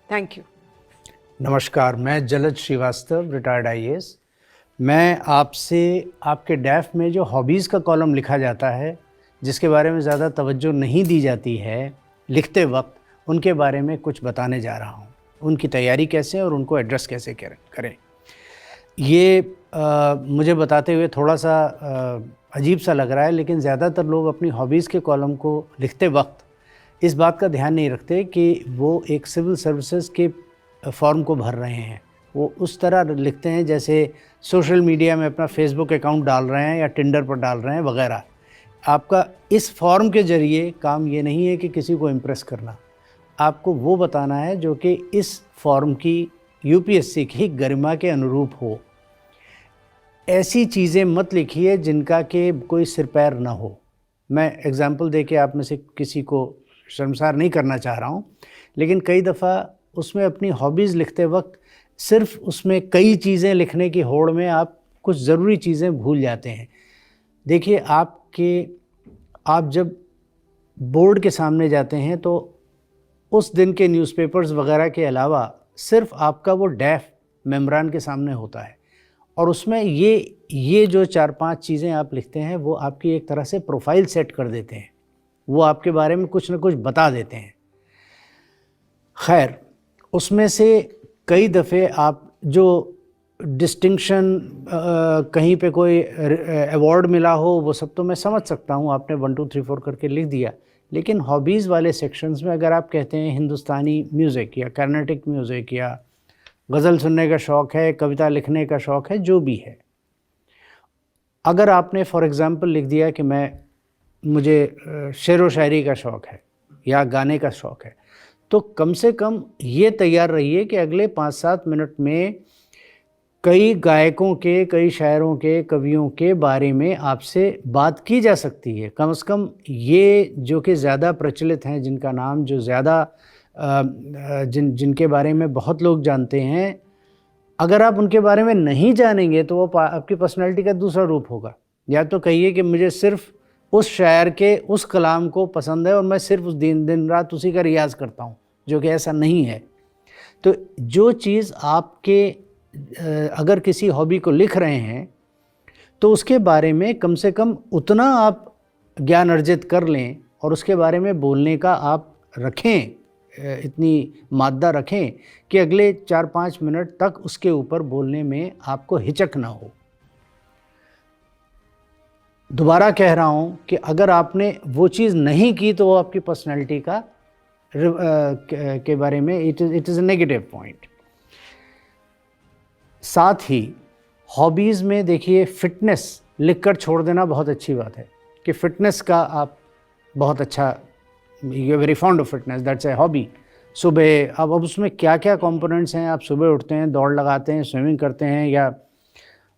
Thank you. नमस्कार, मैं जलज Srivastava, retired IAS. मैं आपसे आपके डैफ में जो हॉबीज़ का कॉलम लिखा जाता है, जिसके बारे में ज़्यादा तवज्जो नहीं दी जाती है लिखते वक्त, उनके बारे में कुछ बताने जा रहा हूँ। उनकी तैयारी कैसे और उनको एड्रेस कैसे करें। ये मुझे बताते हुए थोड़ा सा अजीब सा लग रहा है, लेकिन ज़्यादातर लोग अपनी हॉबीज़ के कॉलम को लिखते वक्त इस बात का ध्यान नहीं रखते कि वो एक सिविल सर्विसेज के फॉर्म को भर रहे हैं। वो उस तरह लिखते हैं जैसे सोशल मीडिया में अपना फेसबुक अकाउंट डाल रहे हैं या टिंडर पर डाल रहे हैं वगैरह। आपका इस फॉर्म के ज़रिए काम ये नहीं है कि किसी को इम्प्रेस करना, आपको वो बताना है जो कि इस फॉर्म की यूपीएससी की गरिमा के अनुरूप हो। ऐसी चीज़ें मत लिखिए जिनका कि कोई सिर पैर ना हो। मैं एग्ज़ाम्पल दे के आप में से किसी को शर्मसार नहीं करना चाह रहा हूँ, लेकिन कई दफ़ा उसमें अपनी हॉबीज़ लिखते वक्त सिर्फ उसमें कई चीज़ें लिखने की होड़ में आप कुछ ज़रूरी चीज़ें भूल जाते हैं। देखिए, आप जब बोर्ड के सामने जाते हैं तो उस दिन के न्यूज़पेपर्स वगैरह के अलावा सिर्फ आपका वो डैफ मेम्बरान के सामने होता है, और उसमें ये जो 4-5 चीज़ें आप लिखते हैं वो आपकी एक तरह से प्रोफाइल सेट कर देते हैं। वो आपके बारे में कुछ ना कुछ बता देते हैं। खैर, उसमें से कई दफ़े आप जो डिस्टिंक्शन कहीं पे कोई अवार्ड मिला हो वो सब तो मैं समझ सकता हूँ, आपने 1 2 3 4 करके लिख दिया। लेकिन हॉबीज़ वाले सेक्शंस में अगर आप कहते हैं हिंदुस्तानी म्यूज़िक या कर्नाटिक म्यूज़िक या गज़ल सुनने का शौक़ है, कविता लिखने का शौक़ है, जो भी है, अगर आपने फॉर एग्ज़ाम्पल लिख दिया कि मुझे शेर व शायरी का शौक़ है या गाने का शौक़ है, तो कम से कम ये तैयार रहिए कि अगले 5-7 मिनट में कई गायकों के, कई शायरों के, कवियों के बारे में आपसे बात की जा सकती है। कम से कम ये जो कि ज़्यादा प्रचलित हैं, जिनका नाम जो ज़्यादा जिनके बारे में बहुत लोग जानते हैं, अगर आप उनके बारे में नहीं जानेंगे तो वो आपकी पर्सनैलिटी का दूसरा रूप होगा। या तो कहिए कि मुझे सिर्फ़ उस शायर के उस कलाम को पसंद है और मैं सिर्फ उस दिन रात उसी का रियाज़ करता हूँ, जो कि ऐसा नहीं है। तो जो चीज़ आपके अगर किसी हॉबी को लिख रहे हैं तो उसके बारे में कम से कम उतना आप ज्ञान अर्जित कर लें और उसके बारे में बोलने का आप रखें, इतनी मात्रा रखें कि अगले 4-5 मिनट तक उसके ऊपर बोलने में आपको हिचक ना हो। दोबारा कह रहा हूँ कि अगर आपने वो चीज़ नहीं की तो वो आपकी पर्सनैलिटी का के बारे में it is a negative point. साथ ही हॉबीज़ में देखिए, फ़िटनेस लिखकर छोड़ देना बहुत अच्छी बात है कि फ़िटनेस का आप बहुत अच्छा, you are very fond of fitness, that's a hobby. सुबह अब उसमें क्या क्या कंपोनेंट्स हैं, आप सुबह उठते हैं, दौड़ लगाते हैं, स्विमिंग करते हैं या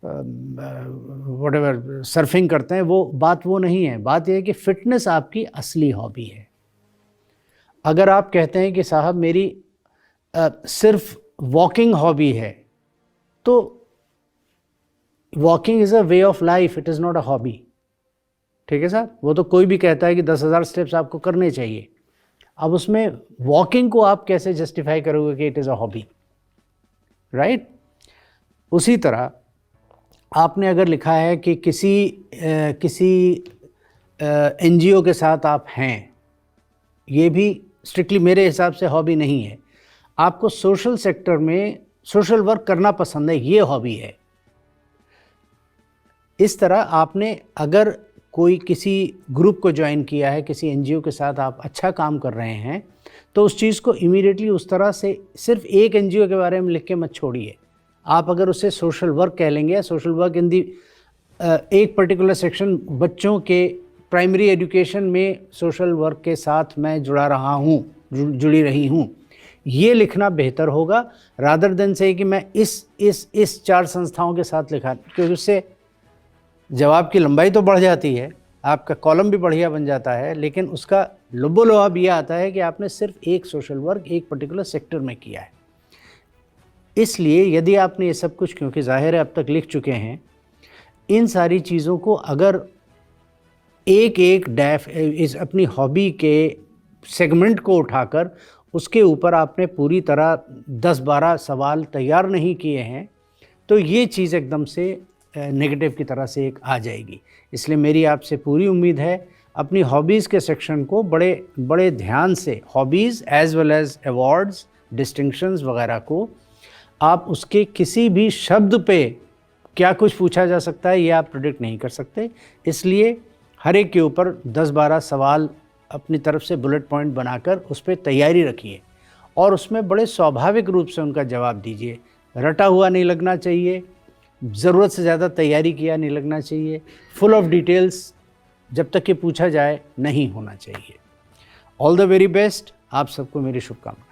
व्हाटएवर सर्फिंग करते हैं, वो नहीं है। बात यह है कि फ़िटनेस आपकी असली हॉबी है। अगर आप कहते हैं कि साहब मेरी सिर्फ वॉकिंग हॉबी है, तो walking is a way of life, it is not a hobby. ठीक है साहब, वो तो कोई भी कहता है कि 10,000 स्टेप्स आपको करने चाहिए। अब उसमें वॉकिंग को आप कैसे जस्टिफाई करोगे कि it is a hobby, right? उसी तरह आपने अगर लिखा है कि किसी एनजीओ के साथ आप हैं, ये भी स्ट्रिक्टली मेरे हिसाब से हॉबी नहीं है। आपको सोशल सेक्टर में सोशल वर्क करना पसंद है, ये हॉबी है। इस तरह आपने अगर कोई किसी ग्रुप को ज्वाइन किया है, किसी एनजीओ के साथ आप अच्छा काम कर रहे हैं, तो उस चीज़ को इमीडिएटली उस तरह से सिर्फ एक एनजीओ के बारे में लिख के मत छोड़िए। आप अगर उसे सोशल वर्क कह लेंगे, सोशल वर्क इन दी एक पर्टिकुलर सेक्शन, बच्चों के प्राइमरी एजुकेशन में सोशल वर्क के साथ मैं जुड़ी रही हूँ, ये लिखना बेहतर होगा रादर देन से कि मैं इस 4 संस्थाओं के साथ लिखा, क्योंकि उससे जवाब की लंबाई तो बढ़ जाती है, आपका कॉलम भी बढ़िया बन जाता है, लेकिन उसका लुबो-लुआब ये आता है कि आपने सिर्फ एक सोशल वर्क एक पर्टिकुलर सेक्टर में किया है। इसलिए यदि आपने ये सब कुछ, क्योंकि ज़ाहिर है अब तक लिख चुके हैं, इन सारी चीज़ों को अगर एक डैफ इस अपनी हॉबी के सेगमेंट को उठाकर उसके ऊपर आपने पूरी तरह 10-12 सवाल तैयार नहीं किए हैं, तो ये चीज़ एकदम से नेगेटिव की तरह से एक आ जाएगी। इसलिए मेरी आपसे पूरी उम्मीद है, अपनी हॉबीज़ के सेक्शन को बड़े बड़े ध्यान से, hobbies as well as awards, distinctions वगैरह को, आप उसके किसी भी शब्द पे क्या कुछ पूछा जा सकता है ये आप प्रेडिक्ट नहीं कर सकते। इसलिए हर एक के ऊपर 10-12 सवाल अपनी तरफ से बुलेट पॉइंट बनाकर उस पर तैयारी रखिए और उसमें बड़े स्वाभाविक रूप से उनका जवाब दीजिए। रटा हुआ नहीं लगना चाहिए, ज़रूरत से ज़्यादा तैयारी किया नहीं लगना चाहिए, फुल ऑफ डिटेल्स जब तक कि पूछा जाए नहीं होना चाहिए। ऑल द वेरी बेस्ट, आप सबको मेरी शुभकामनाएं।